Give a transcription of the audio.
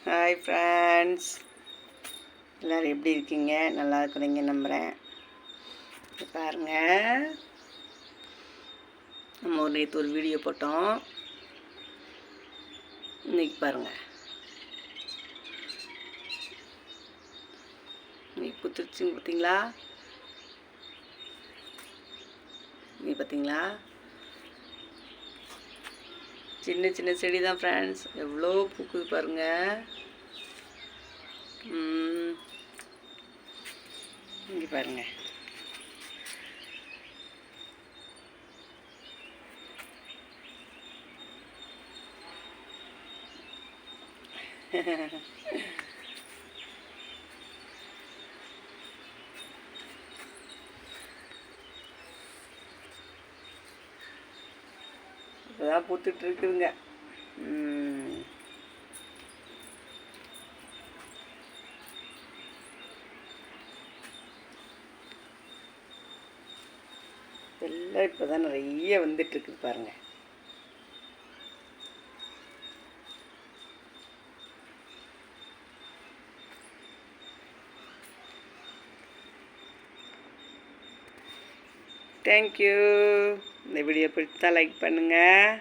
Hi friends, எல்லோரும் எப்படி இருக்கீங்க? நல்லா இருக்கிறீங்க நம்புகிறேன். பாருங்கள், நம்ம நேற்று ஒரு வீடியோ போட்டோம். இன்னைக்கு பாருங்கள், இன்னைக்கு புத்துருச்சுங்க. பார்த்தீங்களா? நீ பார்த்தீங்களா? சின்ன சின்ன செடி தான் ஃப்ரெண்ட்ஸ், எவ்வளோ பூக்குது பாருங்கள். இங்கே பாருங்கள். இப்போதான் பூத்துட்டு இருக்குதுங்க. எல்லாம் இப்போ தான் நிறைய வந்துட்டுருக்குது பாருங்கள். தேங்க்யூ. இந்த வீடியோ பிடிச்சா லைக் பண்ணுங்கள்.